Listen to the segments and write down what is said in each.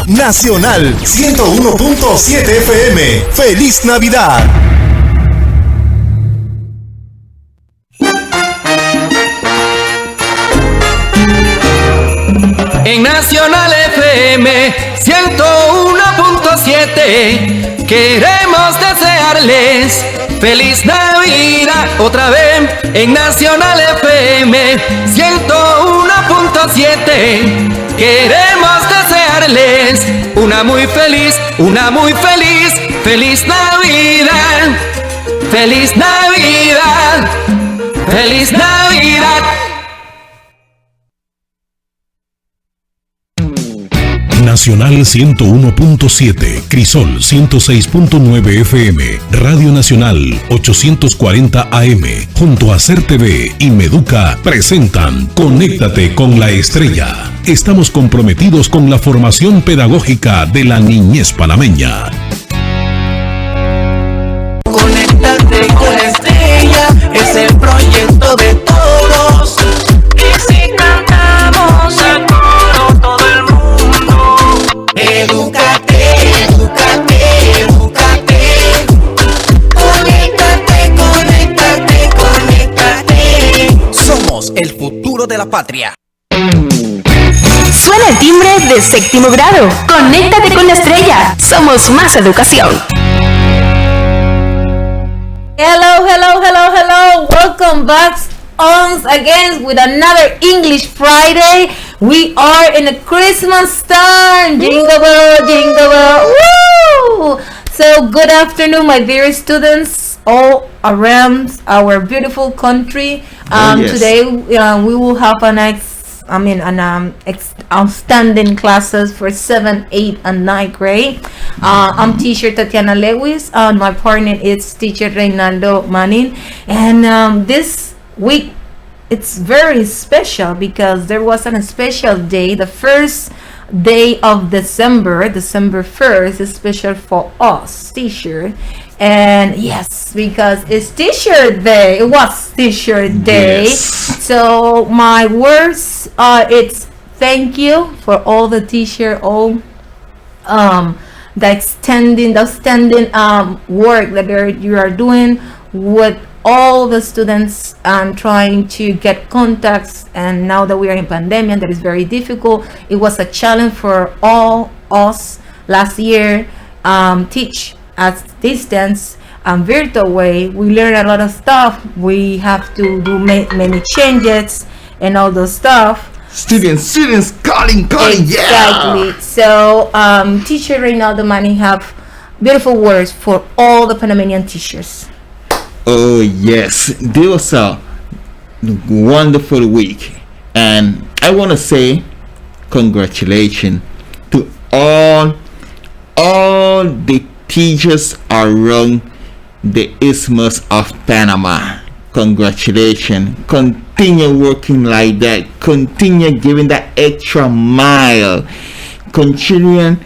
Nacional 101.7 FM. ¡Feliz Navidad! En Nacional FM 101.7 queremos desearles feliz Navidad. Otra vez en Nacional FM 101.7 queremos desearles una muy feliz Navidad. Feliz Navidad. Feliz Navidad. Nacional 101.7, Crisol 106.9 FM, Radio Nacional 840 AM, junto a CER TV y Meduca presentan Conéctate con la Estrella. Estamos comprometidos con la formación pedagógica de la niñez panameña. Conéctate con la Estrella, es el proyecto de todos. Y si cantamos a coro todo el mundo, edúcate, edúcate, edúcate. Conéctate, conéctate, conéctate. Somos el futuro de la patria. Suena el timbre de séptimo grado. Conéctate con la Estrella. Somos más educación. Hello, hello, hello, hello. Welcome back once again with another English Friday. We are in a Christmas time. Jingle bell, jingle bell. Woo! So good afternoon, my dear students all around our beautiful country. Yes. Today we will have outstanding classes for 7, 8, and 9th grade. I'm teacher Tatiana Lewis. My partner is teacher Reynaldo Manning. And this week, it's very special because there was a special day. The first day of December 1st, is special for us, teacher. And yes, because it's T-shirt day. It was T-shirt day. Yes. So my words it's thank you for all the T-shirt, all the outstanding work that you are doing with all the students and trying to get contacts. And now that we are in pandemic, that is very difficult. It was a challenge for all us last year. Teach at distance and virtual way. We learn a lot of stuff. We have to do many changes and all those stuff. Students calling, exactly. Yeah. So teacher Reynaldo Manning have beautiful words for all the Panamanian teachers. Oh yes, this was a wonderful week, and I want to say congratulations to all the teachers around the Isthmus of Panama. Congratulations. Continue working like that. Continue giving that extra mile. Continue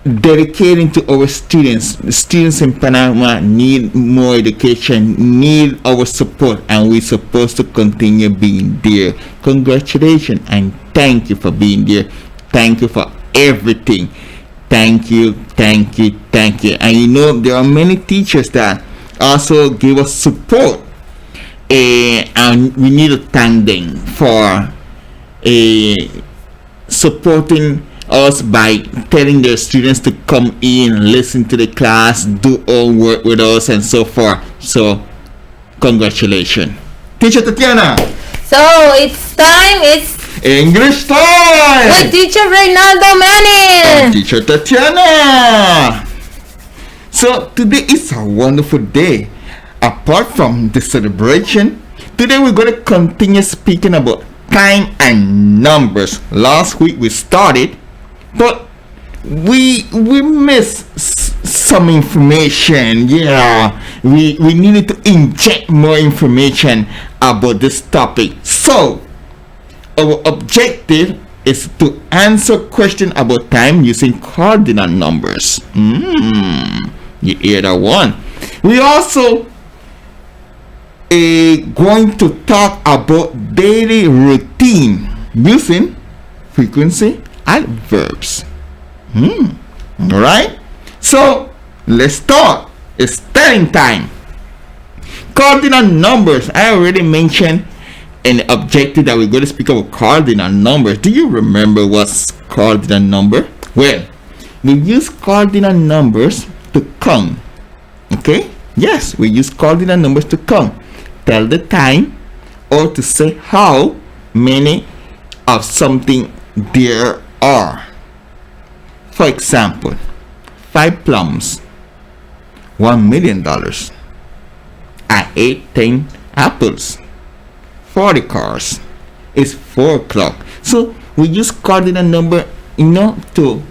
dedicating to our students. The students in Panama need more education, need our support, and we're supposed to continue being there. Congratulations and thank you for being there. Thank you for everything. Thank you. And you know, there are many teachers that also give us support, and we need to thank them for supporting us by telling their students to come in, listen to the class, do all work with us, and so forth. So congratulations, Teacher Tatiana. So it's English time with teacher Reynaldo Manning and Teacher Tatiana. So today is a wonderful day. Apart from the celebration, today we're going to continue speaking about time and numbers. Last week we started, but we missed some information. Yeah, we needed to inject more information about this topic. So our objective is to answer questions about time using cardinal numbers. You hear that one? We also going to talk about daily routine using frequency adverbs. All right. So let's start. It's starting time. Cardinal numbers. I already mentioned in the objective that we're going to speak about cardinal numbers. Do you remember what's cardinal number? Well, we use cardinal numbers to count. Okay? Yes, we use cardinal numbers to count. Tell the time or to say how many of something there are. For example, 5 plums, $1 million. I ate 10 apples. 40 cars. It's 4 o'clock. So we use cardinal number, to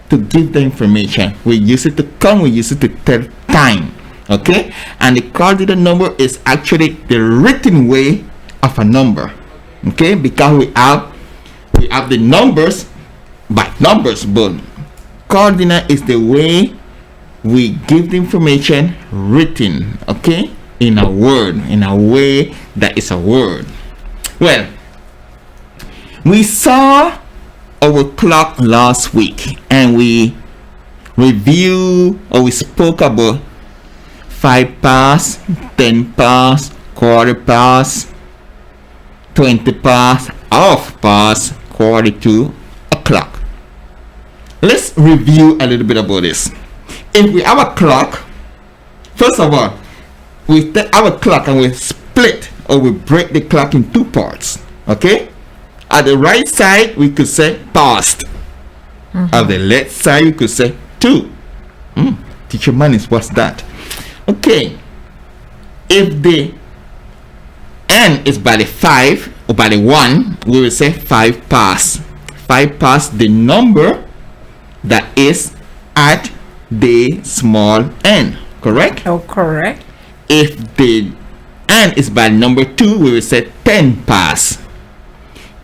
give the information. We use it to count. We use it to tell time. Okay, and the cardinal number is actually the written way of a number. Okay, because we have the numbers by numbers, but cardinal is the way we give the information written. Okay, in a word, in a way that is a word. Well, we saw our clock last week and we review or we spoke about 5 past, 10 past, quarter past, 20 past, half past, quarter to o'clock. Let's review a little bit about this. If we have a clock, first of all, we take our clock and we split or we break the clock in 2 parts. Okay? At the right side, we could say past. At the left side, we could say 2. Teacher Manis, what's that? Okay. If the n is by the 5 or by the 1, we will say 5 past. 5 past the number that is at the small n. Correct? Oh, correct. If the n is by number 2, we will say 10 past.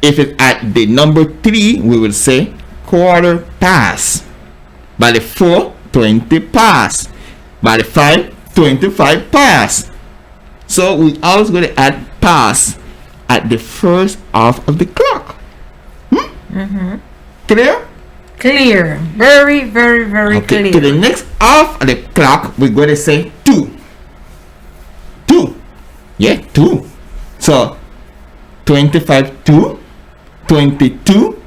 If it's at the number 3, we will say quarter past. By the 4, 20 past. By the 5, 25 past. So we always going to add past at the first half of the clock. Clear? Clear. Very, very, very Okay, clear. to the next half of the clock, we're going to say 2. 2. Yeah, 2. So 25 2, 22,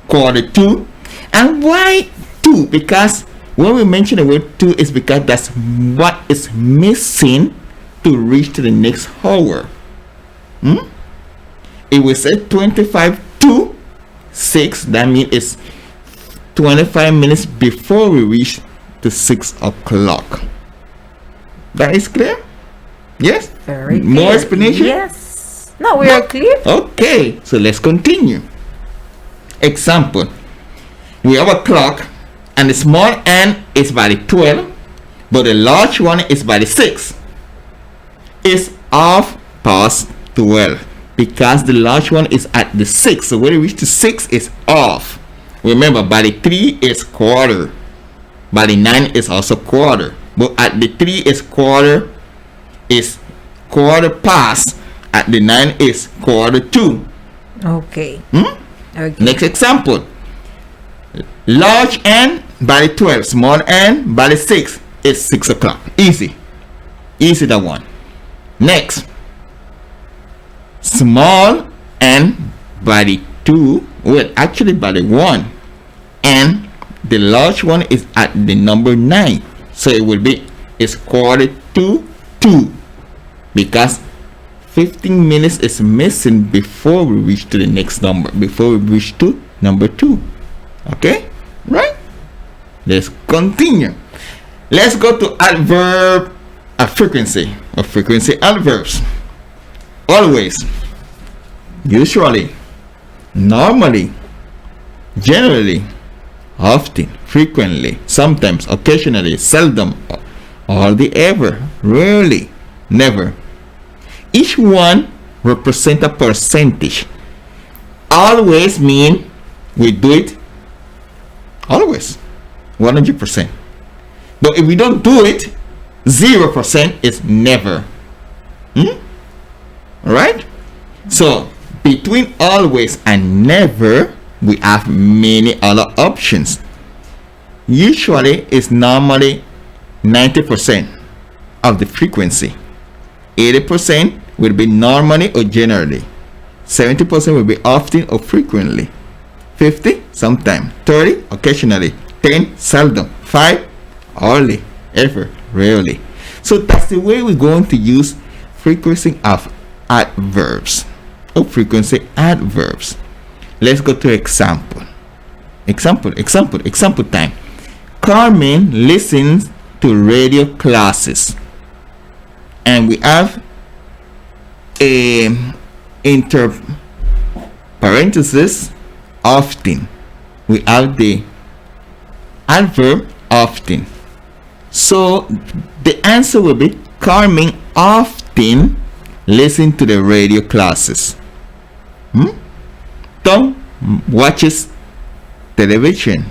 quarter 2. And why 2? Because when we mention the word 2 is because that's what is missing to reach to the next hour. If we say 25 to 6, that means it's 25 minutes before we reach the 6 o'clock. That is clear? Yes? Very clear. More explanation? Yes. No, we are clear. Okay, so let's continue. Example. We have a clock and the small n is by the 12, but the large one is by the 6. It's half past 12 because the large one is at the 6. So when we reach to 6, it's off. Remember, by the 3 is quarter. By the 9 is also quarter. But at the 3 is quarter past. At the 9 is quarter to. Okay. Okay. Next example. Large n by the 12, small n by the 6 is 6 o'clock. Easy. Easy, that one. Next. Small n by the 2, well, actually by the 1. And the large one is at the number 9. So it will be, it's quarter to 2. Because 15 minutes is missing before we reach to the next number. Before we reach to number 2. Okay? Right? Let's continue. Let's go to adverb of frequency. Of frequency adverbs. Always, usually, normally, generally, often, frequently, sometimes, occasionally, seldom, hardly ever, rarely, never. Each one represents a percentage. Always mean we do it always, 100%. But if we don't do it, 0% is never. Alright? So between always and never, we have many other options. usually is normally 90% of the frequency. 80% will be normally or generally. 70% will be often or frequently. 50 sometime. 30 occasionally. 10 seldom. 5 hardly, ever, rarely. So that's the way we're going to use frequency of adverbs or frequency adverbs. Let's go to example. Example time. Carmen listens to radio classes, and we have a inter parenthesis often. We have the adverb often. So the answer will be Carmen often listen to the radio classes. Tom watches television.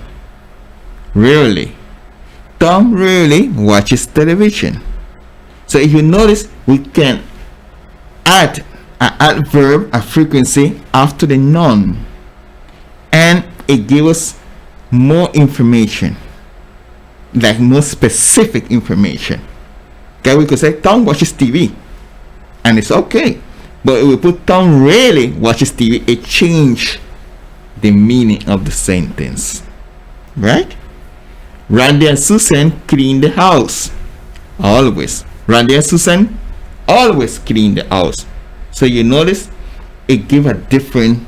Rarely. Tom rarely watches television. So if you notice, we can add an adverb, a frequency after the noun, and it gives us more information, like more specific information. Okay, we could say Tom watches TV, and it's okay. But if we put Tom rarely watches TV, it changes the meaning of the sentence, right? Randy and Susan clean the house. Always. Randy and Susan always clean the house. So you notice it gives a different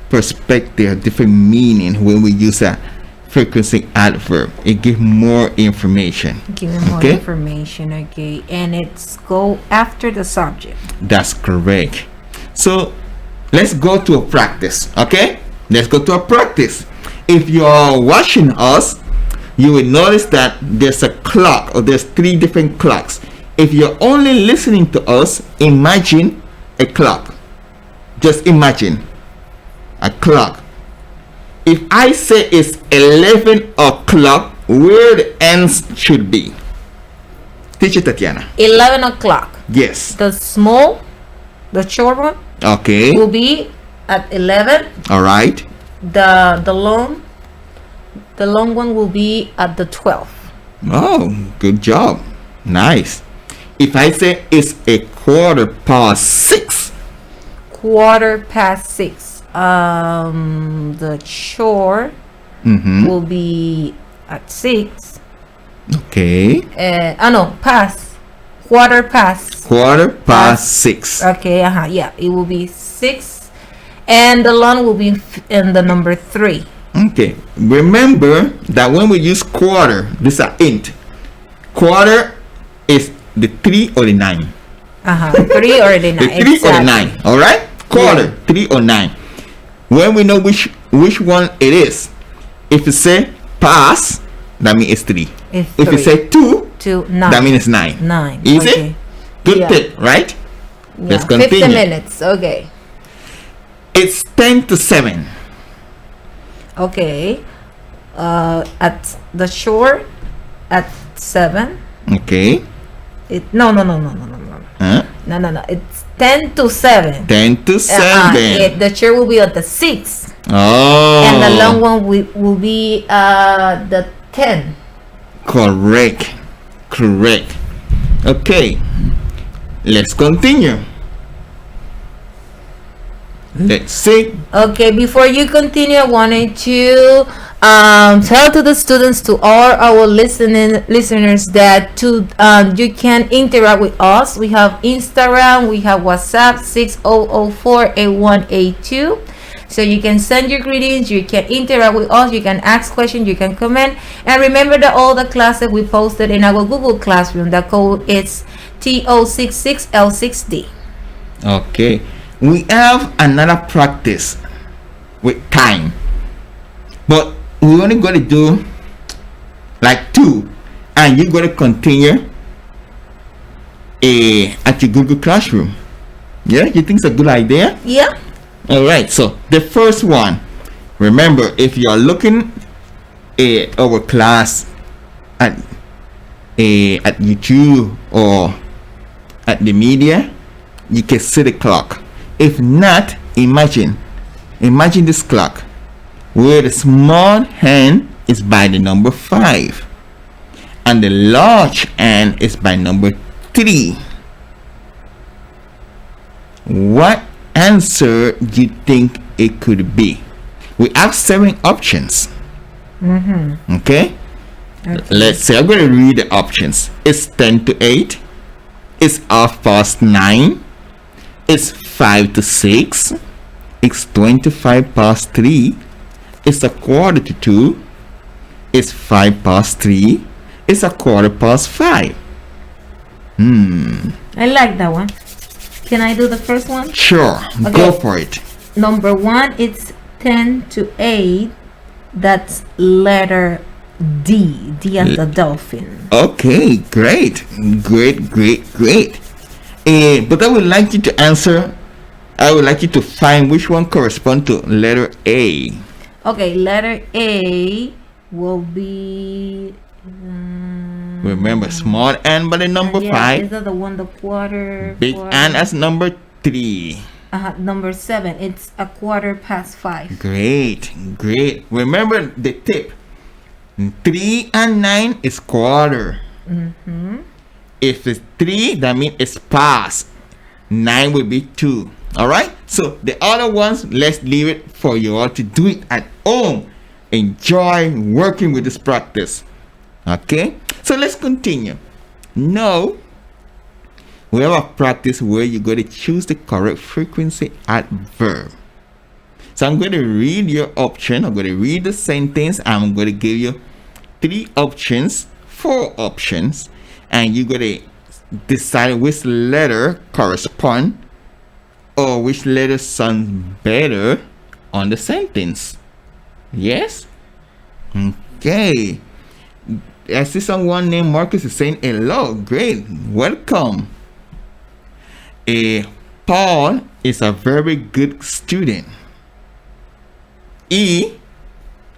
perspective, a different meaning when we use a frequency adverb. It gives more information. Giving more information, okay. And it's go after the subject. That's correct. So let's go to a practice, okay? Let's go to a practice. If you're watching us, you will notice that there's a clock, or there's 3 different clocks. If you're only listening to us, imagine a clock. Just imagine a clock. If I say it's 11 o'clock, where the ends should be? Teacher Tatiana. 11 o'clock. Yes. The short one. Okay. Will be at 11. All right. The long one will be at the 12th. Oh, good job. Nice. If I say it's a 6:15. 6:15. The short will be at 6. Okay. Past. Quarter past. 6:15. Okay. Yeah. It will be 6, and the long will be in the number 3. Okay. Remember that when we use quarter, this is an int. Quarter is the 3 or the 9. 3 or the 9. The 3 or the 9. All right. Quarter, 3 or 9. When we know which one it is, if you say pass, that means it's 3. If you say 2, 9, that means it's 9. 9. Easy. Okay. Good tip, right? Yeah. Let's continue. 15 minutes. Okay. It's 10:07. Okay. At the shore at 7. Okay. No. Huh? No. It's 10:07. 10:07. The chair will be at the 6. Oh. And the long one will be the 10. Correct. Okay. Let's continue. Let's see. Okay, before you continue, I wanted to tell to the students, to all our listeners, that you can interact with us. We have Instagram, we have WhatsApp 60048182. So you can send your greetings, you can interact with us, you can ask questions, you can comment. And remember that all the classes we posted in our Google Classroom, the code is TO66L6D. Okay. We have another practice with time, but we're only going to do like 2, and you're going to continue at your Google Classroom. Yeah, you think it's a good idea? Yeah. All right. So the first one, remember, if you are looking at our class at YouTube or at the media, you can see the clock. If not, imagine this clock where the small hand is by the number 5. And the large N is by number 3. What answer do you think it could be? We have 7 options. Okay? Let's say I'm going to read the options. It's 10 to 8. It's 9:30. It's 5 to 6. It's 25 past 3. It's 1:45. It's 5 past 3. It's 5:15. I like that one. Can I do the first one? Sure. Okay. Go for it. Number 1, it's 10 to 8. That's letter D. D as the dolphin. Okay, great. But I would like you to answer. I would like you to find which one corresponds to letter A. Okay, letter A will be. Remember, small N by the number 5. Is that the one, the quarter? Big N as number 3. Number 7, it's 5:15. Great. Remember the tip. 3 and 9 is quarter. If it's 3, that means it's past. 9 will be 2. Alright? So the other ones, let's leave it for you all to do it at home. Enjoy working with this practice. Okay? So let's continue. Now, we have a practice where you're going to choose the correct frequency adverb. So I'm going to read your option. I'm going to read the sentence. I'm going to give you 3 options, 4 options, and you're going to decide which letter correspond or which letter sounds better on the sentence. Yes? Okay. I see someone named Marcus is saying hello. Great. Welcome. Paul is a very good student.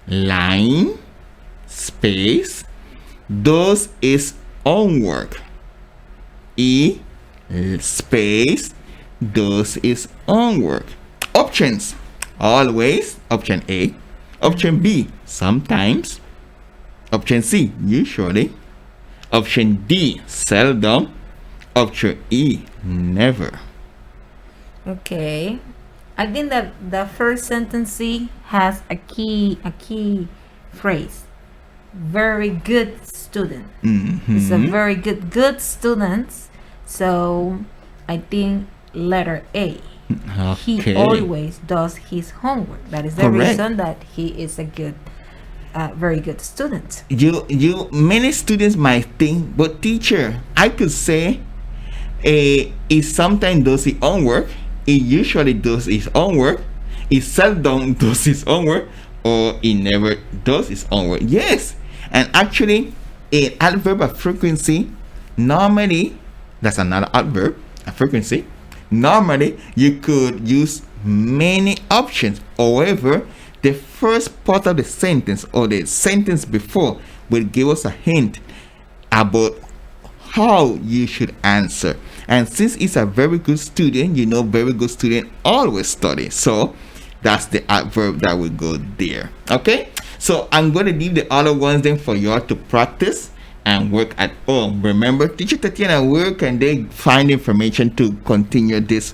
Line, space, does his homework. Space, does his homework. Options. Always. Option A. Option B. Sometimes. Option C. Usually. Option D. Seldom. Option E. Never. Okay. I think that the first sentence C has a key phrase. Very good student. It's a very good student. So I think letter A. Okay. He always does his homework. That is the Correct. reason that he is a good, very good student. Many students might think, but teacher, I could say, he sometimes does his homework. He usually does his homework. He seldom does his homework, or he never does his homework. Yes, and actually, an adverb of frequency, normally, that's another adverb, a frequency. Normally, you could use many options. However, the first part of the sentence or the sentence before will give us a hint about how you should answer. And since it's a very good student, you know, very good student always study. So that's the adverb that will go there. Okay, so I'm going to leave the other ones then for you all to practice and work at home. Remember, teacher Tatiana, where can they find information to continue this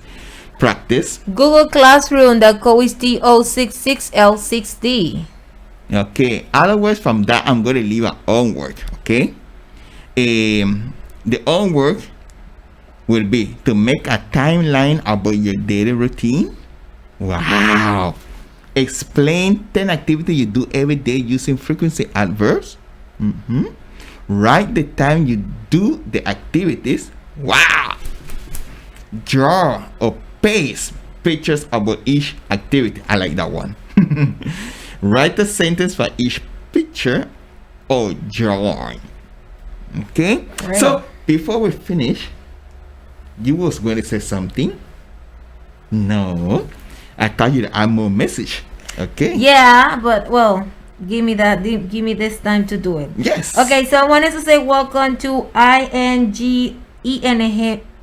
practice? Google Classroom, the code is TO66L6D. Okay, otherwise from that, I'm going to leave a homework. Okay, the homework will be to make a timeline about your daily routine. Wow. Explain 10 activities you do every day using frequency adverbs. Write the time you do the activities. Wow. Draw or paste pictures about each activity. I like that one. Write a sentence for each picture or drawing. Okay. Right. So before we finish, you was going to say something? No, I thought you'd add more message. Okay. Yeah, but well, give me this time to do it. Yes. Okay, so I wanted to say welcome to INGENG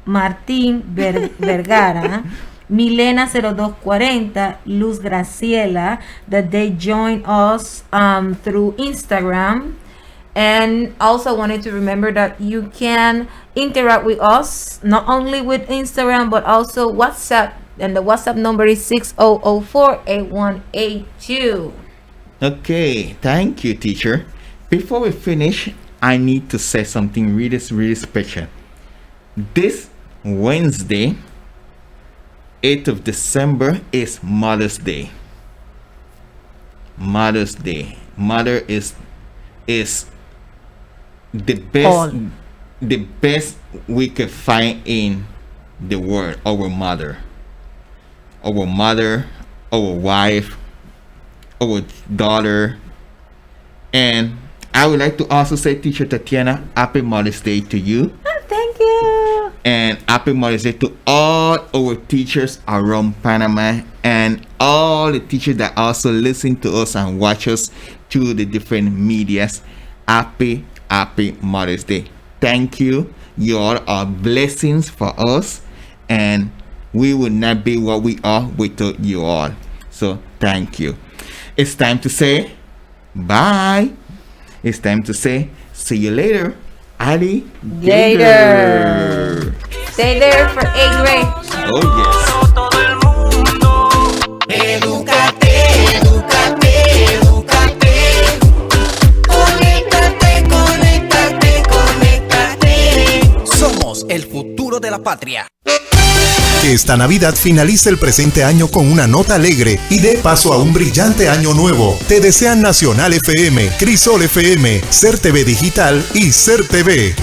Martin Vergara. Milena 0240, Luz Graciela, that they join us through Instagram. And also wanted to remember that you can interact with us not only with Instagram but also WhatsApp, and the WhatsApp number is 6004-8182. Okay, thank you, teacher. Before we finish, I need to say something really special. This Wednesday, 8th of December, is Mother's Day. Mother's Day. Mother is the best we could find in the world. Our mother, our wife, our daughter. And I would like to also say, Teacher Tatiana, happy Mother's Day to you. Thank you. And happy Mother's Day to all our teachers around Panama and all the teachers that also listen to us and watch us through the different medias. Happy Mother's Day. Thank you. You all are blessings for us, and we would not be what we are without you all. So thank you. It's time to say bye. It's time to say see you later. Ali Later. Stay there for 8th grade. Oh yes. Edúcate, edúcate, edúcate. Conéctate, conéctate, conéctate. Somos el futuro de la patria. Que esta Navidad finalice el presente año con una nota alegre y dé paso a un brillante año nuevo. Te desean Nacional FM, Crisol FM, Ser TV Digital y Ser TV.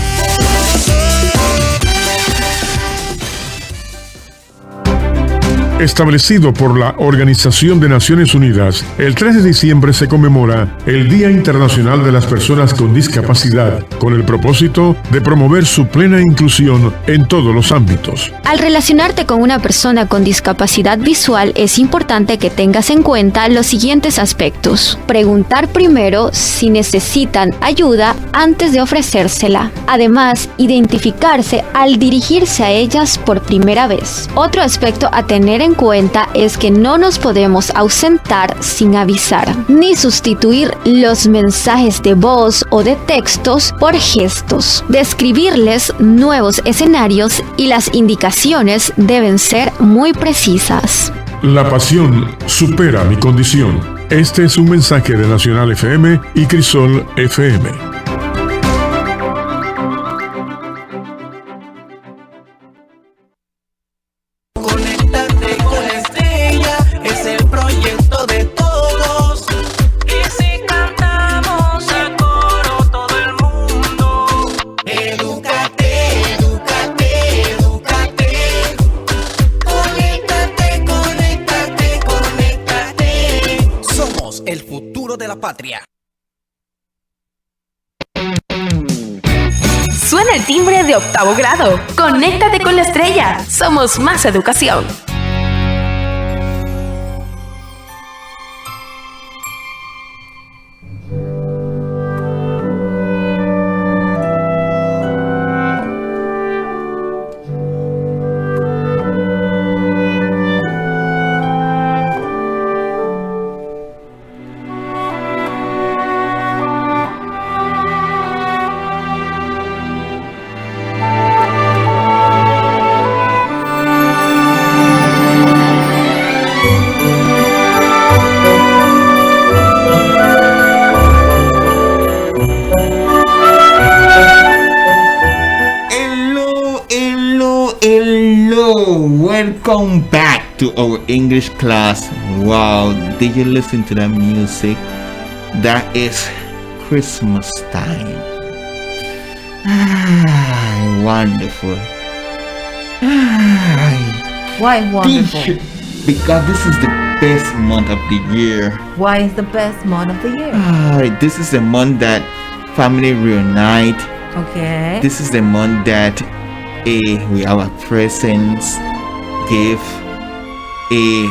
Establecido por la Organización de Naciones Unidas, el 3 de diciembre se conmemora el Día Internacional de las Personas con Discapacidad, con el propósito de promover su plena inclusión en todos los ámbitos. Al relacionarte con una persona con discapacidad visual, es importante que tengas en cuenta los siguientes aspectos. Preguntar primero si necesitan ayuda antes de ofrecérsela. Además, identificarse al dirigirse a ellas por primera vez. Otro aspecto a tener en cuenta es que no nos podemos ausentar sin avisar, ni sustituir los mensajes de voz o de textos por gestos. Describirles nuevos escenarios y las indicaciones deben ser muy precisas. La pasión supera mi condición. Este es un mensaje de Nacional FM y Crisol FM. Patria. Suena el timbre de 8º grado. Conéctate con la estrella. Somos más educación. Welcome back to our English class. Wow, did you listen to that music? That is Christmas time. Wonderful. Why wonderful? Because this is the best month of the year. Why is the best month of the year? This is the month that family reunite. Okay. This is the month that we have a presents, gift.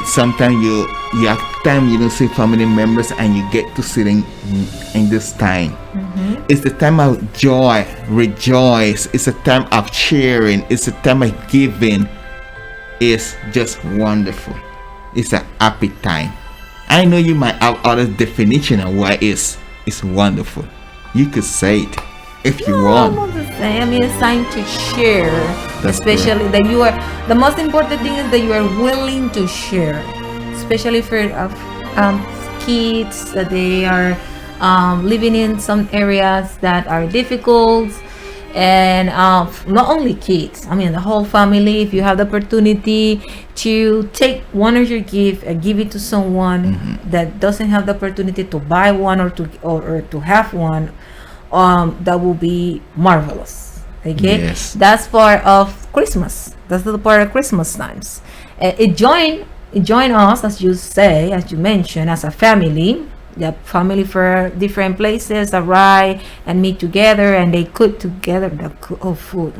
Sometimes you have time you don't see family members and you get to sit in this time. Mm-hmm. It's the time of joy, rejoice. It's a time of cheering. It's a time of giving. is just wonderful. It's a happy time. I know you might have other definition of why it's wonderful. You could say it if you want. Not the same. I mean, it's time to share. That's Especially correct. that you are. The most important thing is that you are willing to share. Especially for kids that they are living in some areas that are difficult, and not only kids. I mean, the whole family. If you have the opportunity to take one of your gift and give it to someone that doesn't have the opportunity to buy one or to have one, that will be marvelous. Okay, Yes. that's part of Christmas. That's the part of Christmas times. It join us, as you say, as you mentioned, as a family. The family for different places arrive and meet together, and they cook together. Food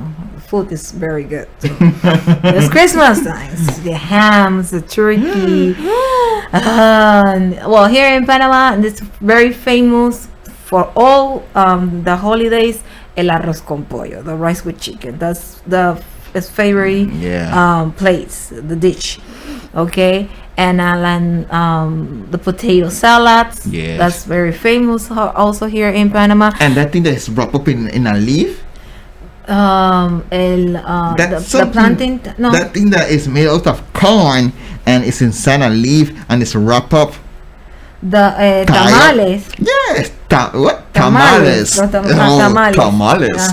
is very good. It's Christmas times. The hams, the turkey. Well, here in Panama, it's very famous for all the holidays. El arroz con pollo, the rice with chicken. That's the favorite place, the dish. Okay, and the potato salad. Yes. That's very famous also here in Panama. And that thing that is wrapped up in a leaf. The plantain. No, That thing that is made out of corn and it's inside a leaf and it's wrapped up. the tamales. Yes. What? Tamales. Tamales. Tamales. Tamales.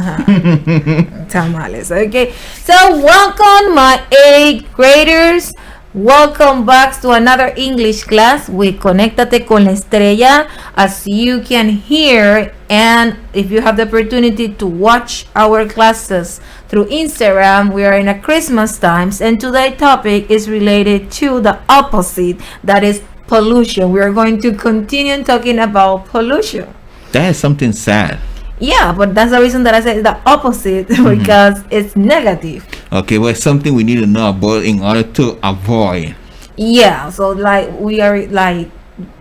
Tamales. Okay. So welcome, my 8th graders. Welcome back to another English class with Conéctate con la Estrella. As you can hear, and if you have the opportunity to watch our classes through Instagram, we are in a Christmas times, and today's topic is related to the opposite, that is pollution. We are going to continue talking about pollution. That is something sad. Yeah, but that's the reason that I said the opposite, because it's negative. Okay, well, it's something we need to know about in order to avoid. Yeah, so like we are like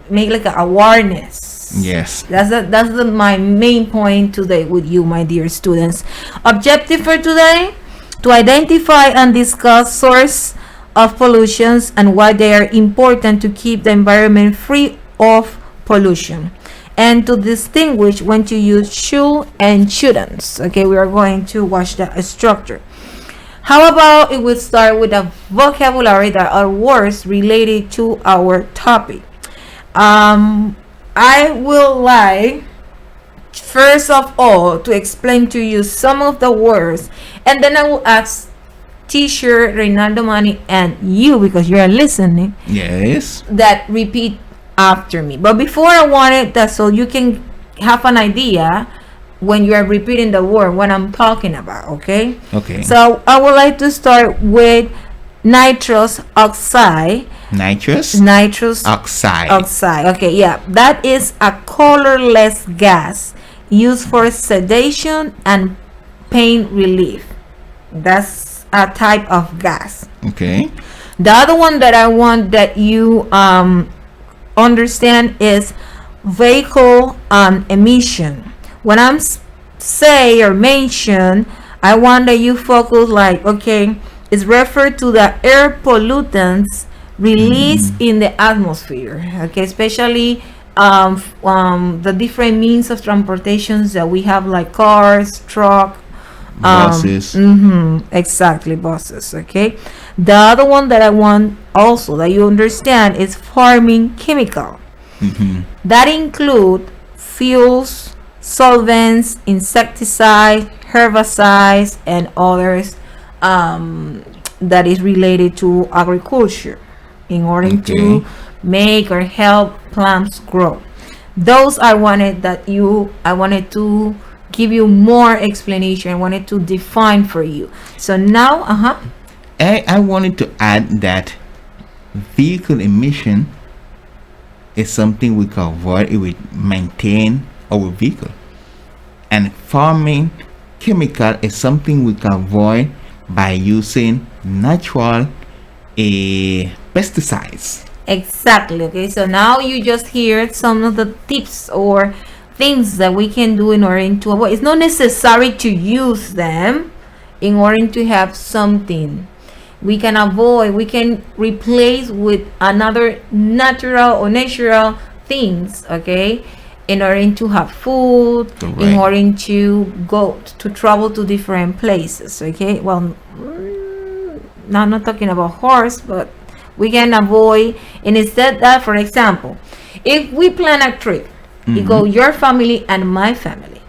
make like an awareness. Yes. That's my main point today with you, my dear students. Objective for today: to identify and discuss source of pollutions and why they are important to keep the environment free of pollution, and to distinguish when to use should and shouldn't. Okay, we are going to watch the structure. How about if we start with a vocabulary that are words related to our topic? I will like first of all to explain to you some of the words, and then I will ask teacher Reynaldo Mani and you, because you are listening, Yes. that repeat after me. But before, I wanted that so you can have an idea when you are repeating the word what I'm talking about. Okay. Okay. So I would like to start with nitrous oxide. Nitrous Oxide. oxide. Okay, yeah, that is a colorless gas used for sedation and pain relief. That's a type of gas. Okay. The other one that I want that you understand is vehicle emission. When I'm say or mention, I want that you focus like, okay, it's referred to the air pollutants released in the atmosphere. Okay, especially the different means of transportations that we have, like cars, truck, Buses. exactly, buses. Okay, the other one that I want also that you understand is farming chemical. That include fuels, solvents, insecticides, herbicides, and others that is related to agriculture in order to make or help plants grow. Those I wanted to give you more explanation. I wanted to define for you. So now I wanted to add that vehicle emission is something we can avoid if we maintain our vehicle, and farming chemical is something we can avoid by using natural pesticides. Exactly. Okay, so now you just heard some of the tips or things that we can do in order to avoid. It's not necessary to use them in order to have something we can avoid, we can replace with another natural things, okay, in order to have food, Correct. in order to go to travel to different places, okay. Well, now I'm not talking about horse, but we can avoid, and instead that, for example, if we plan a trip, you go your family and my family,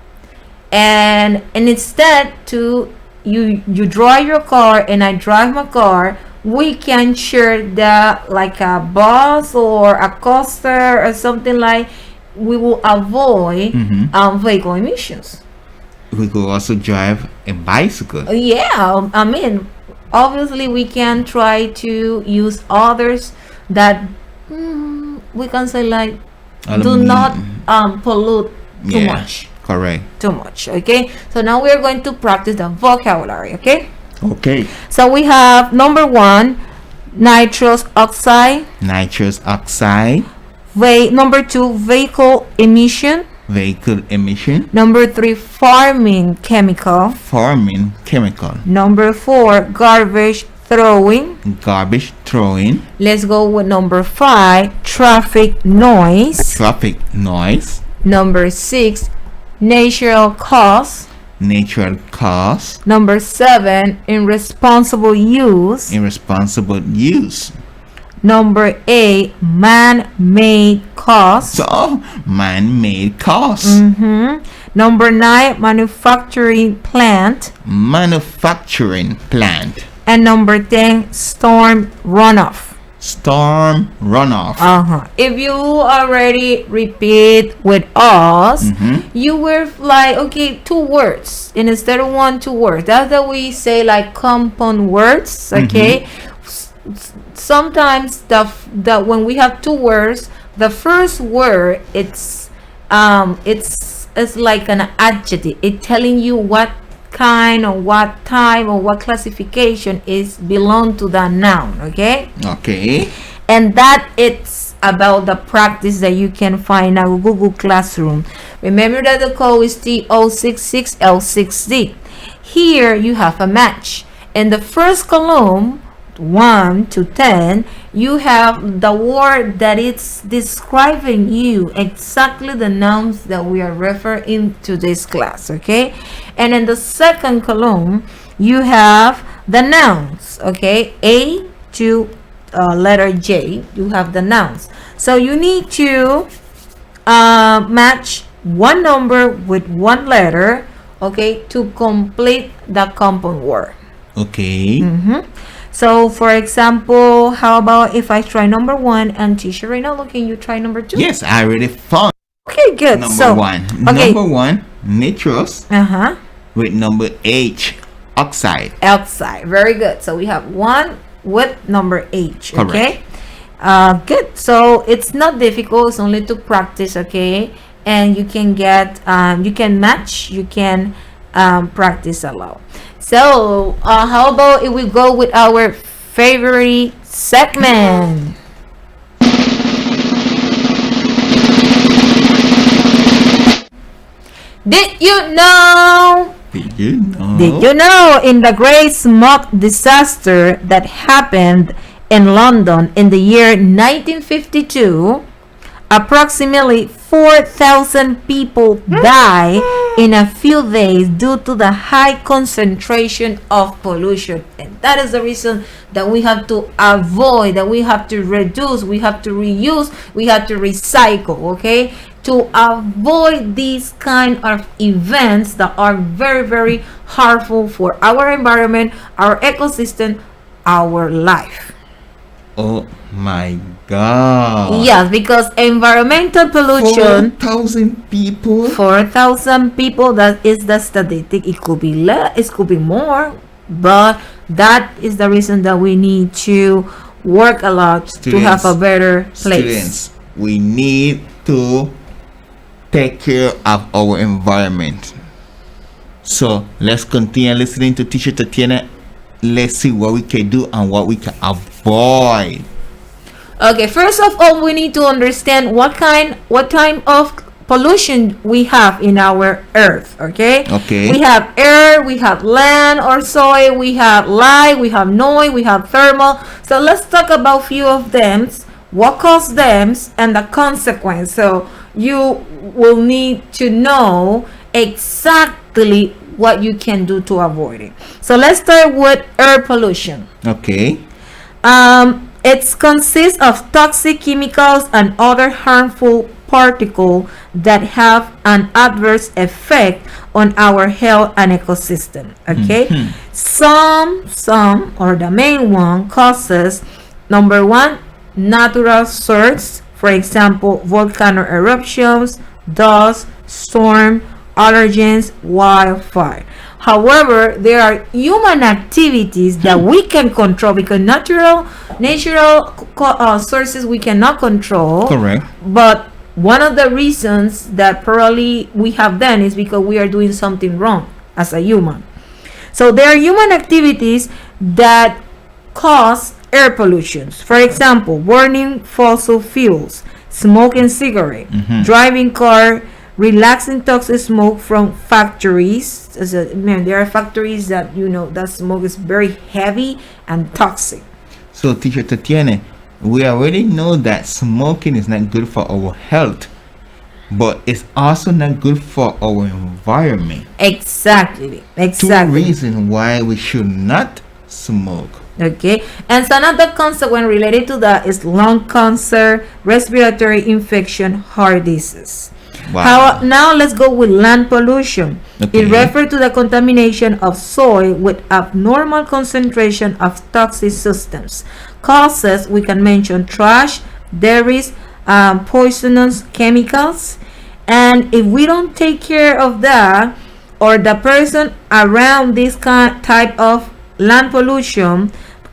and instead to you drive your car and I drive my car, we can share that like a bus or a coaster or something, like we will avoid vehicle emissions. We could also drive a bicycle. Yeah, I mean, obviously we can try to use others that we can say like do not pollute too much. Correct. Too much. Okay, so now we are going to practice the vocabulary. Okay, Okay. so we have number 1, nitrous oxide. Nitrous oxide, Number 2, vehicle emission. vehicle emission, Number 3, farming chemical. farming chemical, Number 4, garbage throwing. garbage throwing, Let's go with number 5, traffic noise. traffic noise, Number 6, natural cause. natural cause, Number 7, irresponsible use. irresponsible use. Number 8, man-made cause. So, man-made cause, Number 9, manufacturing plant. manufacturing plant, And number 10, storm runoff. storm runoff. If you already repeat with us, you were like, okay, 2 words, and instead of 1, 2 words. That's that we say like compound words, okay. Sometimes the when we have 2 words, the first word it's like an adjective. It's telling you what kind or what type or what classification is belong to the noun, okay. Okay. And that it's about the practice that you can find at Google Classroom. Remember that the code is T066L6D. Here you have a match. In the first column, 1 to 10, you have the word that it's describing you, exactly the nouns that we are referring to this class, okay. And in the second column, you have the nouns, okay, A to letter J. You have the nouns, so you need to match 1 number with 1 letter, okay, to complete the compound word. Okay. So for example, how about if I try number 1 and teacher Reynaldo, can you try number 2? Yes, I already found Okay, good. number 1. Okay. Number 1, nitrous, with number H, oxide. Outside. Very good. So we have 1 with number H. Okay. Good. So it's not difficult. It's only to practice. Okay. And you can get, you can match. You can practice a lot. So how about if we go with our favorite segment? Did you know? Did you know? Did you know in the great smoke disaster that happened in London in the year 1952, approximately 4,000 people died in a few days due to the high concentration of pollution. And that is the reason that we have to avoid, that we have to reduce, we have to reuse, we have to recycle, okay? To avoid these kind of events that are very, very harmful for our environment, our ecosystem, our life. Oh my God. Yes, because environmental pollution, 4,000 people. 4,000 people, that is the statistic. It could be less, it could be more, but that is the reason that we need to work a lot to have a better place. Students, we need to take care of our environment. So let's continue listening to Teacher Tatiana. Let's see what we can do and what we can avoid. Okay, first of all, we need to understand what type of pollution we have in our earth. Okay. Okay. We have air, we have land or soil, we have light, we have noise, we have thermal. So let's talk about few of them, what causes them, and the consequence. So you will need to know exactly what you can do to avoid it. So let's start with air pollution. Okay. It consists of toxic chemicals and other harmful particles that have an adverse effect on our health and ecosystem. Okay. Some or the main one causes, number one, natural sources, for example, volcano eruptions, dust, storm, allergens, wildfire. However, there are human activities that we can control, because natural sources we cannot control. Correct. But one of the reasons that probably we have done is because we are doing something wrong as a human. So there are human activities that cause air pollutions. For example, burning fossil fuels, smoking cigarette, driving car, relaxing toxic smoke from factories. There are factories that that smoke is very heavy and toxic. So, Teacher Tatiana, we already know that smoking is not good for our health, but it's also not good for our environment. Exactly. Two reasons why we should not smoke. Okay, and so another consequence related to that is lung cancer, respiratory infection, heart disease. Wow. Now let's go with land pollution. Okay. It refers to the contamination of soil with abnormal concentration of toxic substances. Causes, we can mention trash, debris, poisonous chemicals, and if we don't take care of that, or the person around this type of land pollution,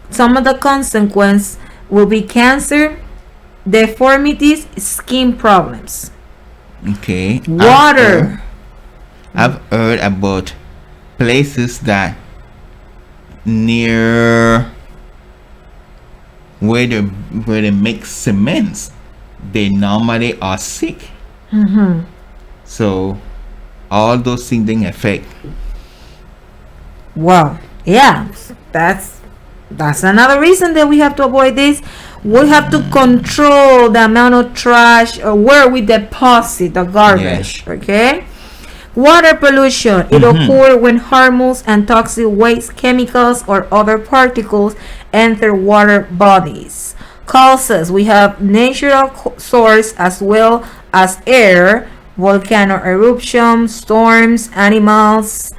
some of the consequences will be cancer, deformities, skin problems. Okay. Water. I've heard about places that near where they make cements, they normally are sick. So all those things they affect. Wow. Yeah, that's another reason that we have to avoid this. We have to control the amount of trash or where we deposit the garbage. Okay. Water pollution. It occurs when harmful and toxic waste, chemicals, or other particles enter water bodies. Causes, we have natural source as well as air, volcano eruption, storms, animals,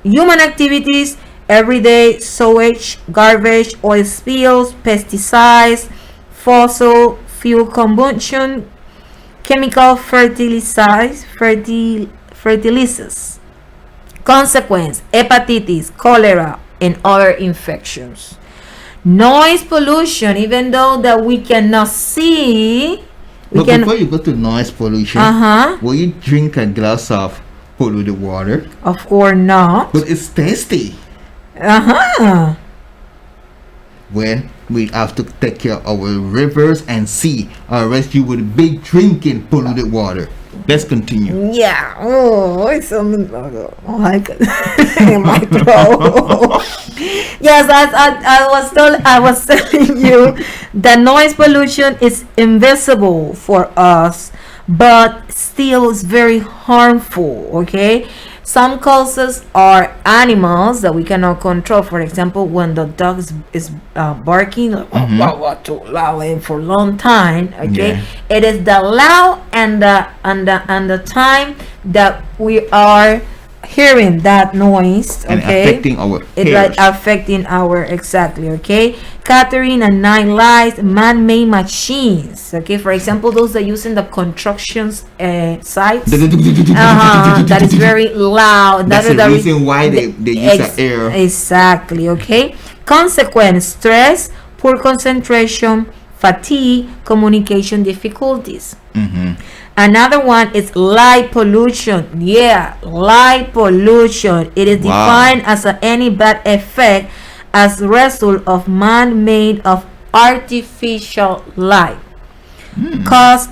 human activities, everyday sewage, garbage, oil spills, pesticides, fossil fuel combustion, chemical fertilizers. Consequence, hepatitis, cholera, and other infections. Noise pollution, even though that we cannot see, before you go to noise pollution, will you drink a glass of polluted water? Of course not. But it's tasty. When we have to take care of our rivers and sea, or else you would be drinking polluted water. Let's continue. Yeah. Oh, it's something like in my throat. Yes, I was telling you that noise pollution is invisible for us, but still is very harmful. Okay. Some causes are animals that we cannot control. For example, when the dog is barking too loud and for a long time, okay, it is the loud and the time that we are hearing that noise, and okay, affecting our it's like affecting our okay. Catering and night lights, man-made machines, okay, for example those that use in the construction sites, that is very loud. That's the reason why they use the air. Exactly, okay. Consequence, stress, poor concentration, fatigue, communication difficulties. Another one is light pollution. Yeah, light pollution. It is defined as any bad effect as a result of man-made of artificial light. Cause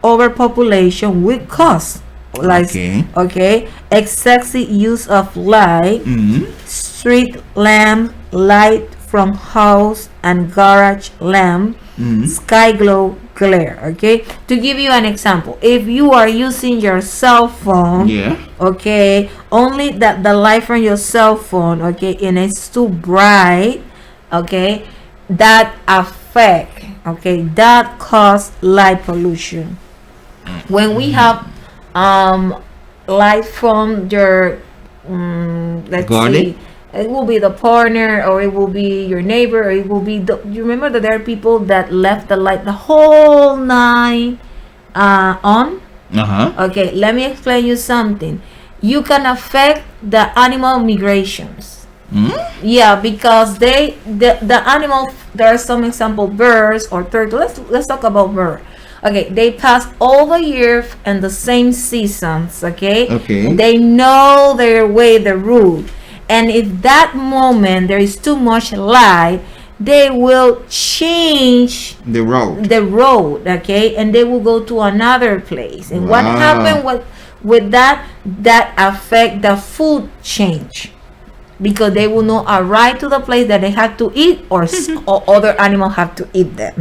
overpopulation with cause. Okay. Excessive use of light, street lamp, light from house and garage lamp, sky glow glare. Okay, to give you an example, if you are using your cell phone, okay, only that the light from your cell phone, okay, and it's too bright, okay, that affect, okay, that cause light pollution. When we have light from your let's see, it will be the partner, or it will be your neighbor, or it will be you remember that there are people that left the light the whole night on. Okay, let me explain you something. You can affect the animal migrations. Yeah, because the animal, there are some example, birds or turtles. Let's talk about birds. Okay, they pass all the year and the same seasons. Okay, they know their way, the route. And if that moment there is too much light, they will change the road, okay, and they will go to another place. And what happened with that affect the food change, because they will not arrive to the place that they have to eat, or other animals have to eat them.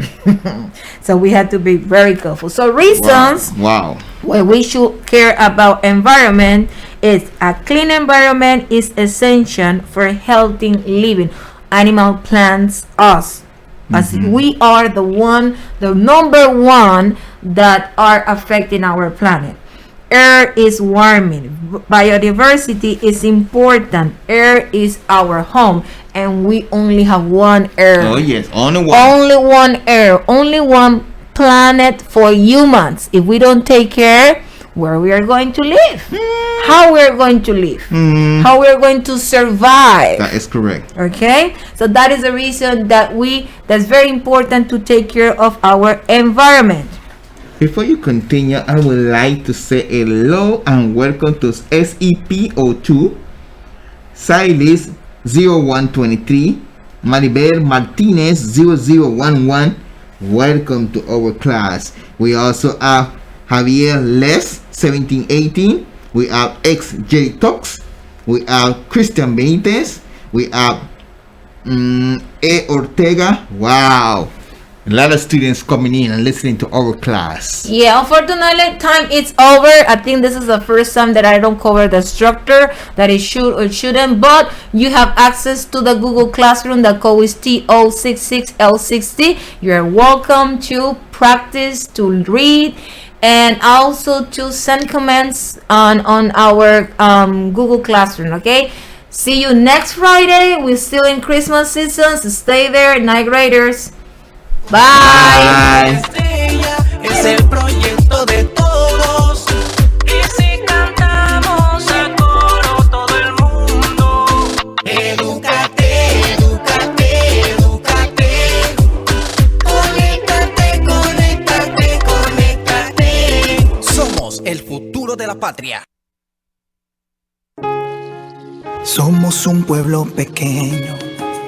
So we have to be very careful. So reasons why we should care about environment is a clean environment is essential for healthy living. Animal, plants, us, as we are the number one that are affecting our planet. Air is warming. Biodiversity is important. Air is our home, and we only have one air. Oh yes, only one air, only one planet for humans. If we don't take care, where we are going to live, how we are going to live, how we are going to survive. That is correct. Okay, so that is the reason that's very important to take care of our environment. Before you continue, I would like to say hello and welcome to SEPO2, Silas 0123, Maribel Martinez 0011. Welcome to our class. We also have Javier Les 1718. We have XJ Talks. We have Christian Benitez. We have E Ortega. Wow. A lot of students coming in and listening to our class. Yeah, unfortunately, time is over. I think this is the first time that I don't cover the structure, that it should or shouldn't, but you have access to the Google Classroom. The code is TO66L60. You're welcome to practice, to read, and also to send comments on our Google Classroom. Okay, see you next Friday. We're still in Christmas season, so stay there, ninth graders. Bye. Es el proyecto de todos. Y si cantamos a coro todo el mundo. Edúcate, edúcate, edúcate. Conéctate, conéctate, conéctate. Somos el futuro de la patria. Somos un pueblo pequeño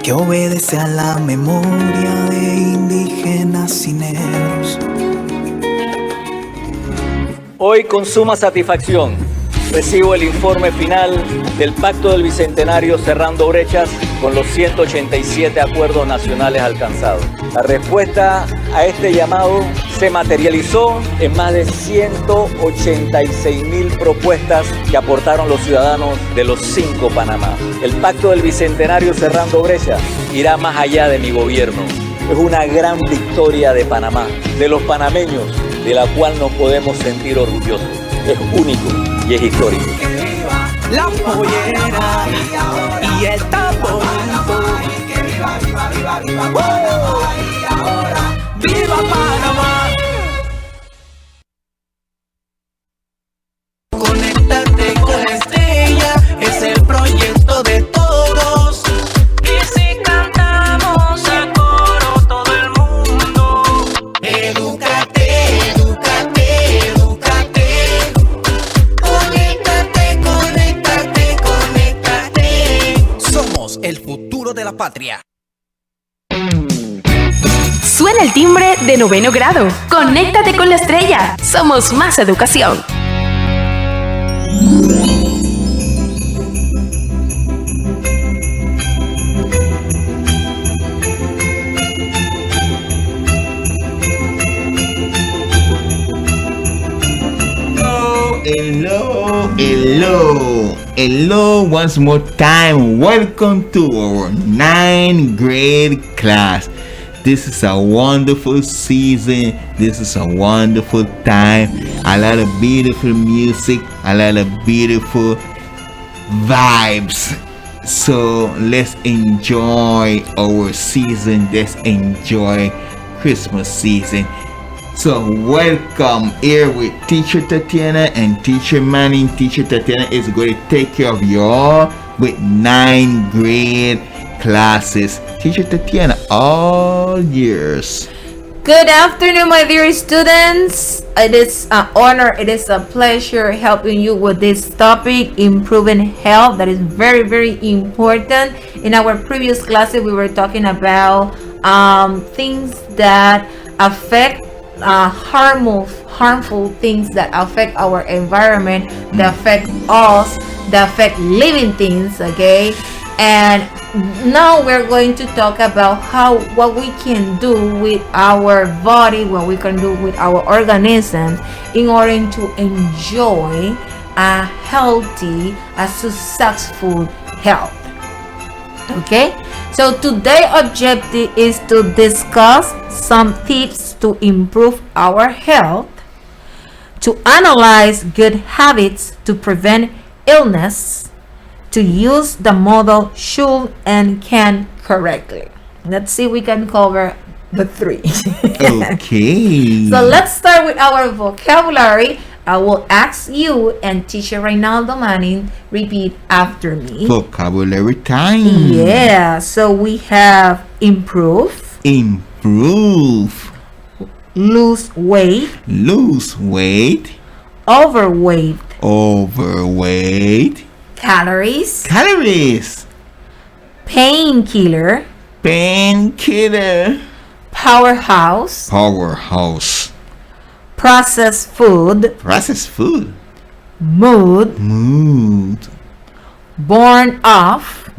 que obedece a la memoria de indígenas y negros. Hoy, con suma satisfacción, recibo el informe final del Pacto del Bicentenario Cerrando Brechas con los 187 acuerdos nacionales alcanzados. La respuesta a este llamado se materializó en más de 186.000 propuestas que aportaron los ciudadanos de los 5 Panamá. El Pacto del Bicentenario Cerrando Brechas irá más allá de mi gobierno. Es una gran victoria de Panamá, de los panameños, de la cual nos podemos sentir orgullosos. Es único y es histórico. Que viva la pollera y el taponito. Que viva, viva, viva, viva Panamá y ahora viva Panamá. Conéctate con la estrella, es el proyecto de todos. Y si cantamos a coro todo el mundo. Edúcate, edúcate, edúcate. Conéctate, conéctate, conéctate. Somos el futuro de la patria. Suena el timbre de 9º grado. Conéctate con la estrella. Somos más educación. Hello once more time. Welcome to our 9th grade class. This is a wonderful season. This is a wonderful time. A lot of beautiful music, a lot of beautiful vibes. So let's enjoy our season. Let's enjoy Christmas season. So welcome here with Teacher Tatiana and Teacher Manning. Teacher Tatiana is going to take care of you all with 9th grade classes. Teacher Tatiana, all yours. Good afternoon, my dear students. It is an honor, it is a pleasure helping you with this topic, improving health. That is very, very important. In our previous classes, we were talking about things that affect harmful things that affect our environment, that affect us, that affect living things, okay? And now we're going to talk about what we can do with our body, what we can do with our organism in order to enjoy a healthy, a successful health. Okay, so today's objective is to discuss some tips to improve our health, to analyze good habits to prevent illness, to use the model should and can correctly. Let's see if we can cover the three. Okay. So let's start with our vocabulary. I will ask you and Teacher Reynaldo Manning repeat after me. Vocabulary time. Yeah, so we have improve, lose weight, overweight, calories, painkiller, powerhouse, processed food, mood, born off,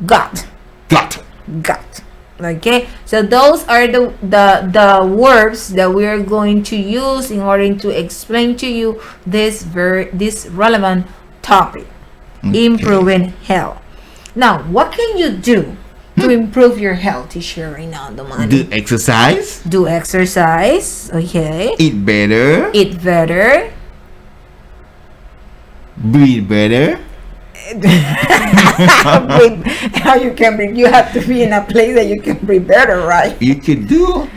gut. Okay, so those are the words that we are going to use in order to explain to you this relevant topic, improving health. Now, what can you do to improve your health, Teacher Reynaldo Manning? Do exercise. Okay. Eat better. Breathe better. How you can breathe? You have to be in a place that you can breathe better, right? You could do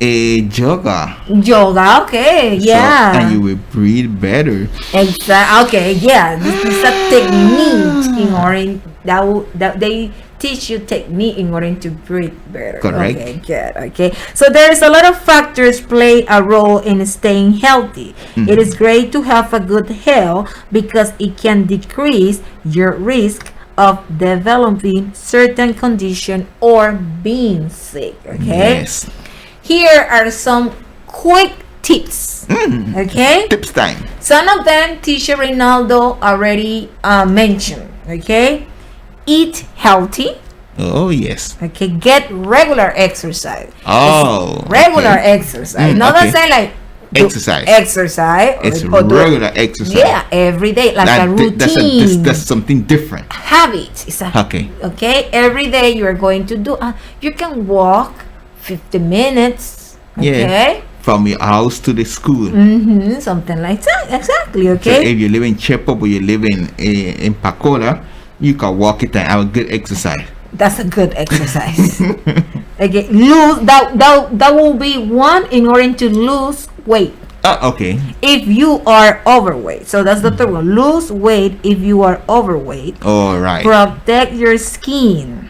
a yoga. Okay, yeah. So, and you will breathe better. Exactly. Okay, yeah. This is a technique in order that they teach you technique in order to breathe better. Correct. Okay, good. Okay, so there's a lot of factors play a role in staying healthy. It is great to have a good health because it can decrease your risk of developing certain condition or being sick. Okay. Yes. Here are some quick tips. Okay. Tips time. Some of them Teacher Reynaldo already mentioned. Okay. Eat healthy. Oh yes. Okay, get regular exercise. Exercise. Not okay. saying like exercise. It's regular exercise. Yeah, every day, like a routine. That's something different. Habit. Okay. Every day you are going to do. You can walk 50 minutes. Okay. Yeah. From your house to the school. Something like that. Exactly. Okay. So if you live in Chepo or you live in Pacola, you can walk it and have a good exercise. That's a good exercise. Okay, lose that will be one in order to lose weight. Okay. If you are overweight, so that's the third one. Lose weight if you are overweight. All right. Protect your skin.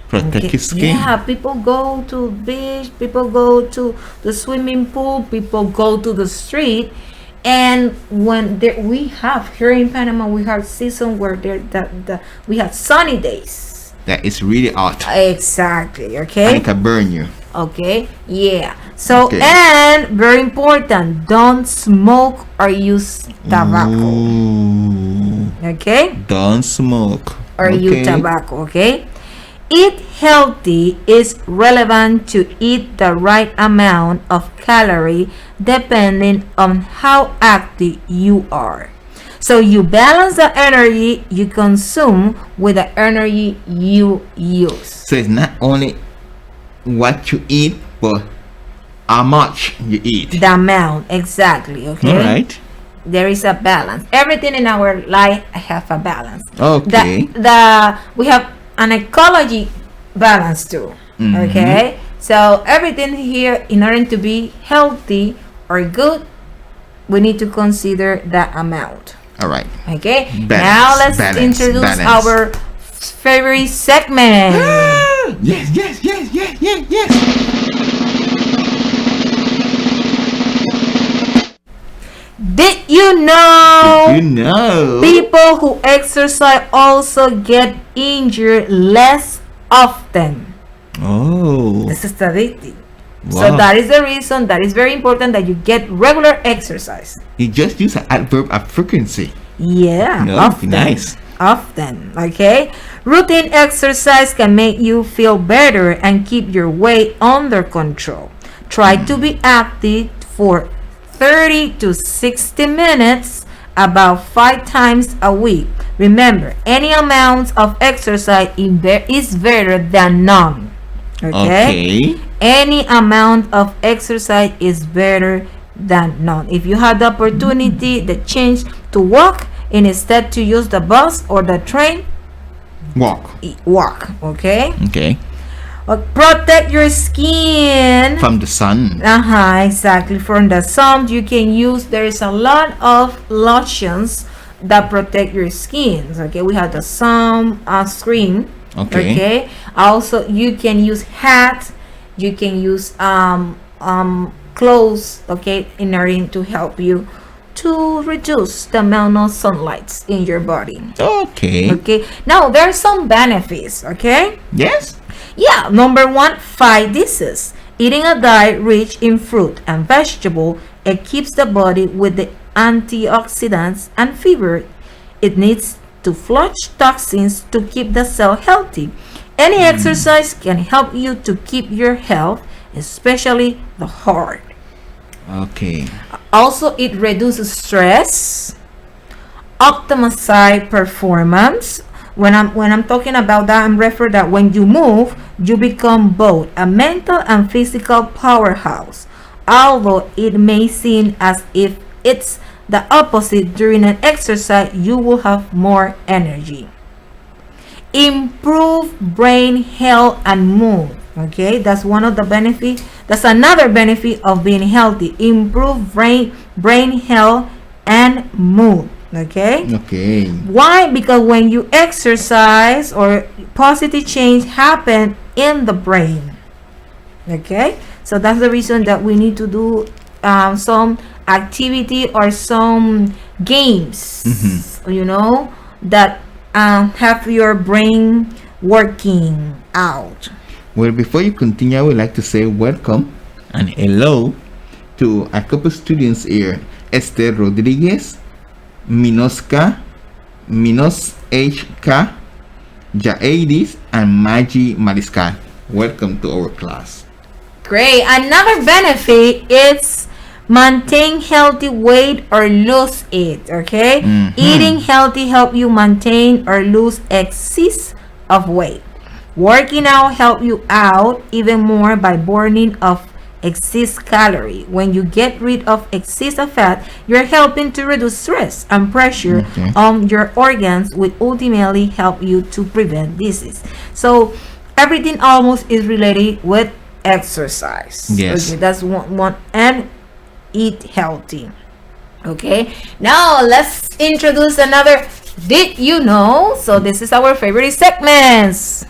Protect your skin. Yeah, people go to beach, people go to the swimming pool, people go to the street. And when we have here in Panama, we have season where we have sunny days. that is really hot. Exactly. Okay. And it can burn you. Okay. Yeah. So and very important, don't smoke or use tobacco. Ooh. Okay. Don't smoke or use tobacco. Okay. Eat healthy is relevant to eat the right amount of calorie depending on how active you are. So you balance the energy you consume with the energy you use. So it's not only what you eat, but how much you eat. The amount, exactly. Okay. All right. There is a balance. Everything in our life has a balance. Okay. We have an ecology balance too. Okay. So everything here, in order to be healthy or good, we need to consider that amount. All right. Okay. Balance, now let's introduce our favorite segment. Yes. Did you know? People who exercise also get injured less often. Oh. This is statistics. Wow. So that is the reason that is very important that you get regular exercise. You just use an adverb of frequency. Yeah. No, often. nice. Often. Okay. Routine exercise can make you feel better and keep your weight under control. Try to be active for 30 to 60 minutes about 5 times a week. Remember, any amount of exercise is better than none. Okay? Any amount of exercise is better than none. If you have the opportunity, the chance to walk instead to use the bus or the train, walk. Okay? Protect your skin from the sun. Exactly. From the sun, you can use. There is a lot of lotions that protect your skin. Okay, we have the sun screen. Okay. Also, you can use hats. You can use clothes. Okay, in order to help you to reduce the amount of sunlight in your body. Okay. Now there are some benefits. Okay. Yes. Yeah, number 1, fight disease. Eating a diet rich in fruit and vegetable, it keeps the body with the antioxidants and fiber. It needs to flush toxins to keep the cell healthy. Any exercise can help you to keep your health, especially the heart. Okay. Also, it reduces stress, optimizes performance. When I'm talking about that, I'm referring that when you move, you become both a mental and physical powerhouse. Although it may seem as if it's the opposite, during an exercise, you will have more energy. Improve brain health and mood. Okay, that's one of the benefits. That's another benefit of being healthy. Improve brain health and mood. Okay. Why? Because when you exercise, or positive change happen in the brain. Okay, so that's the reason that we need to do some activity or some games, that have your brain working out. Well, before you continue, I would like to say welcome and hello to a couple students here: Esther Rodriguez, Minoska, Minos HK, Jaedis, and Magi Mariscal. Welcome to our class. Great. Another benefit is maintain healthy weight or lose it. Okay. Eating healthy help you maintain or lose excess of weight. Working out help you out even more by burning of excess calorie. When you get rid of excessive fat, you're helping to reduce stress and pressure on your organs, which ultimately help you to prevent disease. So everything almost is related with exercise. Yes. Okay, that's one. And eat healthy. Okay, now let's introduce another Did You Know? So this is our favorite segments.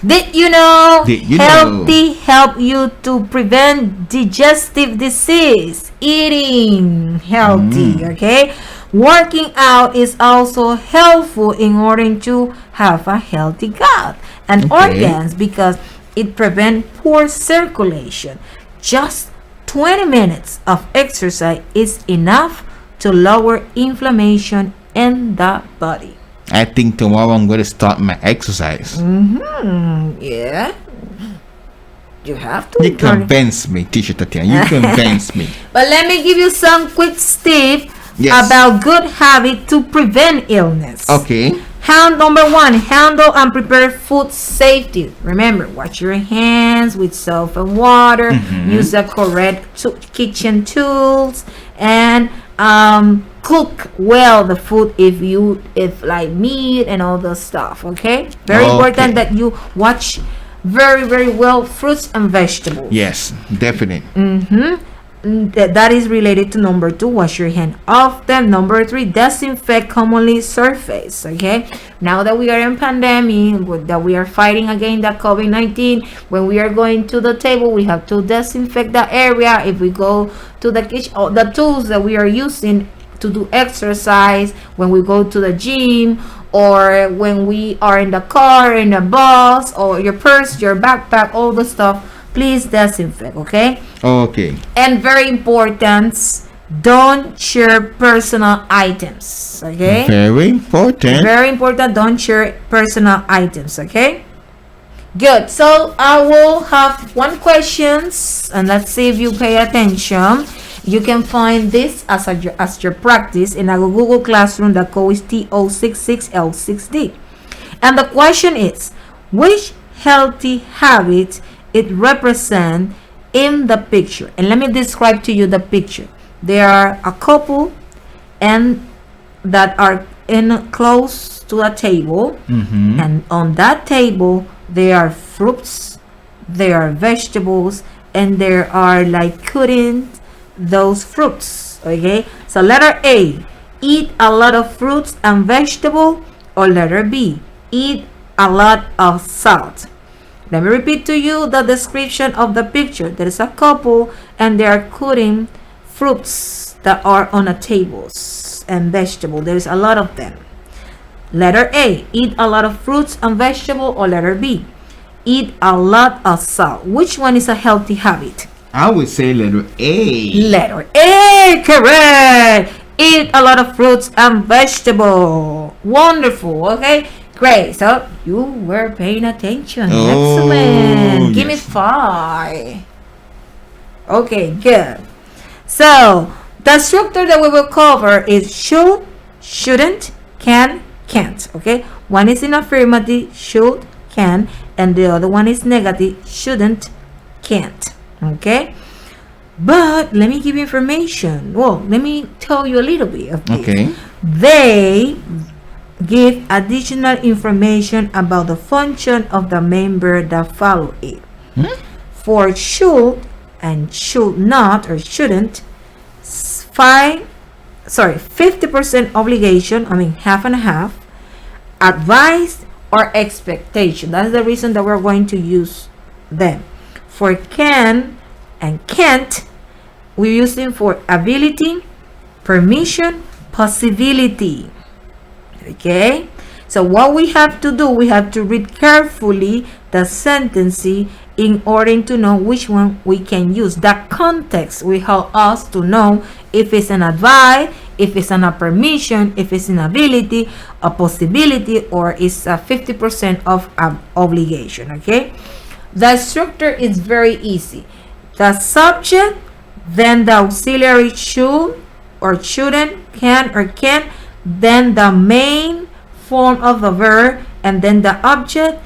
Did you know Did you healthy help you to prevent digestive disease? Eating healthy, okay? Working out is also helpful in order to have a healthy gut and organs because it prevents poor circulation. Just 20 minutes of exercise is enough to lower inflammation in the body. I think tomorrow I'm going to start my exercise. Yeah. You have to. You convince me, Teacher Tatiana. You convince me. But let me give you some quick tips about good habit to prevent illness. Okay. Number 1, handle and prepare food safety. Remember, wash your hands with soap and water. Use the correct kitchen tools and cook well the food if like meat and all the stuff. Okay, very important that you watch very well fruits and vegetables. Yes, definitely. That is related to number 2, wash your hand often. Number 3, disinfect commonly surface. Okay, now that we are in pandemic, that we are fighting against the COVID-19, when we are going to the table, we have to disinfect the area. If we go to the kitchen, the tools that we are using to do exercise, when we go to the gym, or when we are in the car, in the bus, or your purse, your backpack, all the stuff, please disinfect. Okay. And very important, don't share personal items. Okay, very important, don't share personal items. Okay, good. So I will have one questions, and let's see if you pay attention. You can find this as your practice in our Google Classroom. The code is TO66L6D, and the question is, which healthy habit it represents in the picture? And let me describe to you the picture. There are a couple and that are close to a table, and on that table there are fruits, there are vegetables, and there are like cutting those fruits. Okay, so letter A, eat a lot of fruits and vegetable, or letter B, eat a lot of salt. Let me repeat to you the description of the picture. There is a couple and they are cutting fruits that are on a table and vegetable. There is a lot of them. Letter A, eat a lot of fruits and vegetable, or letter B, eat a lot of salt. Which one is a healthy habit? I would say letter A. Letter A, correct. Eat a lot of fruits and vegetable. Wonderful. Okay, great. So you were paying attention. Excellent. Give me 5. Okay, good. So the structure that we will cover is should, shouldn't, can, can't. Okay, one is in affirmative, should, can, and the other one is negative, shouldn't, can't. Okay, but let me give you information. Well, let me tell you a little bit of this. Okay. They give additional information about the function of the member that follow it. For should and should not or shouldn't, 50% obligation, half and half, advice or expectation. That's the reason that we're going to use them. For can and can't, we're using for ability, permission, possibility. Okay, so what we have to do, we have to read carefully the sentence in order to know which one we can use. The context will help us to know if it's an advice, if it's a permission, if it's an ability, a possibility, or it's a 50% of obligation. Okay, the structure is very easy. The subject, then the auxiliary should or shouldn't, can or can't, then the main form of the verb, and then the object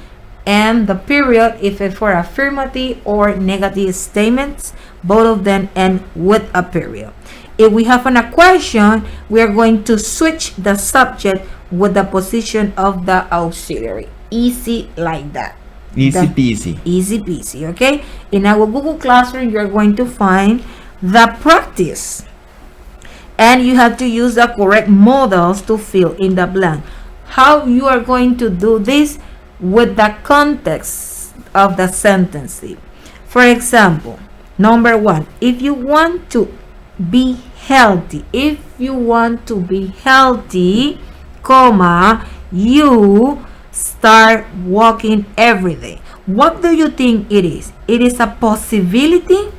and the period if it's for affirmative or negative statements, both of them end with a period. If we have a question, we are going to switch the subject with the position of the auxiliary. Easy like that. Easy peasy. Easy peasy. Okay, in our Google Classroom you're going to find the practice, and you have to use the correct models to fill in the blank. How you are going to do this, with the context of the sentence. For example, number 1, if you want to be healthy, comma, you start walking every day. What do you think it is? It is a possibility,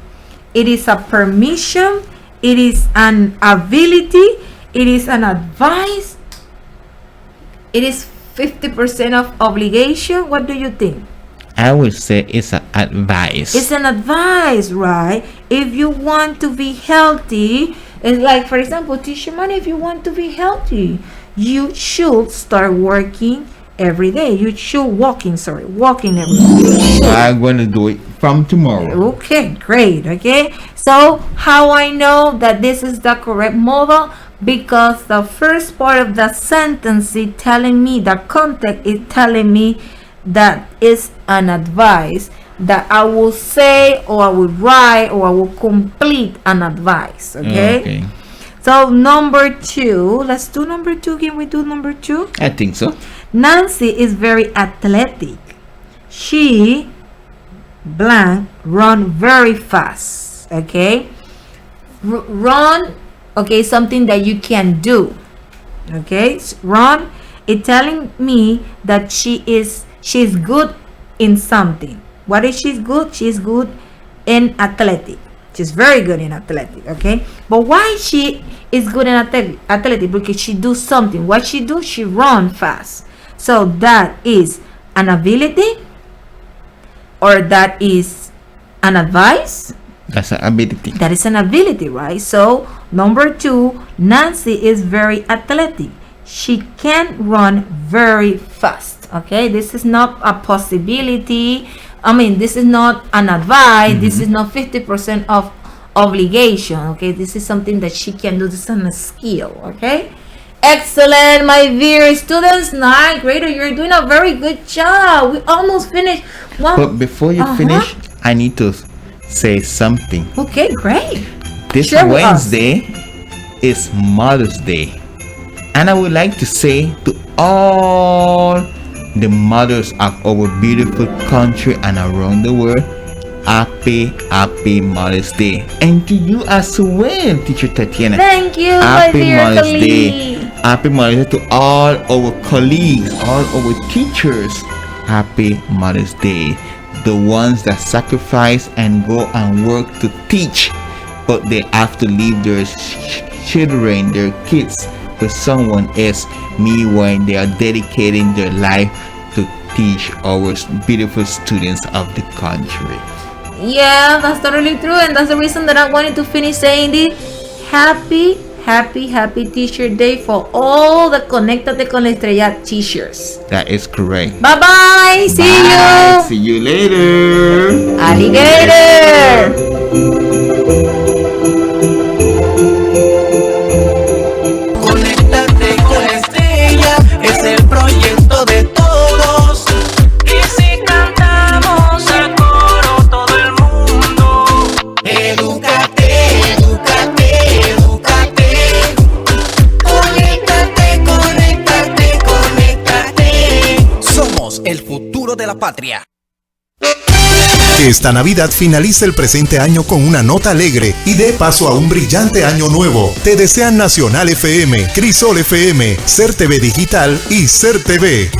it is a permission, it is an ability, it is an advice, it is 50% of obligation. What do you think? I would say it's an advice. It's an advice, right? If you want to be healthy, it's like, for example, teacher man, if you want to be healthy, you should start working every day. You should walking every day. I'm going to do it from tomorrow. Okay, great. Okay, so how I know that this is the correct model? Because the first part of the sentence is telling me, the context is telling me that is an advice that I will say, or I will write, or I will complete an advice. Okay. So number 2, let's do number 2. Can we do number 2? I think so. Nancy is very athletic. She blank run very fast. Okay, run. Okay, something that you can do. Okay, run. It's telling me that she's good in something. What is she's good? She's good in athletic. She's very good in athletic. Okay, but why she is good in athletic? Because she do something. What she do? She run fast. So that is an ability, or that is an advice. That's an ability. That is an ability, right? So number 2, Nancy is very athletic. She can run very fast. Okay, this is not a possibility. I mean, this is not an advice. This is not 50% of obligation. Okay, this is something that she can do. This is a skill. Okay, excellent, my dear students. 9th grader, you're doing a very good job. We almost finished. But before you finish, I need to say something. Okay, great. This Wednesday is Mother's Day, and I would like to say to all the mothers of our beautiful country and around the world, happy Mother's Day. And to you as well, Teacher Tatiana. Thank you, happy my dear Mother's colleague. Day. Happy Mother's Day to all our colleagues, all our teachers. Happy Mother's Day. The ones that sacrifice and go and work to teach, but they have to leave their children, their kids, to someone else, meanwhile they are dedicating their life to teach our beautiful students of the country. Yeah, that's totally true, and that's the reason that I wanted to finish saying this. Happy Teacher Day for all the Conéctate con la Estrella teachers. That is correct. Bye-bye. See you. See you later. Alligator. Conéctate con la Estrella, es el proyecto de todos. Y si cantamos a coro todo el mundo, edúcate, edúcate, edúcate. Conéctate, conéctate, conéctate. Somos el futuro de la patria. Que esta Navidad finalice el presente año con una nota alegre y dé paso a un brillante año nuevo. Te desean Nacional FM, Crisol FM, Ser TV Digital y Ser TV.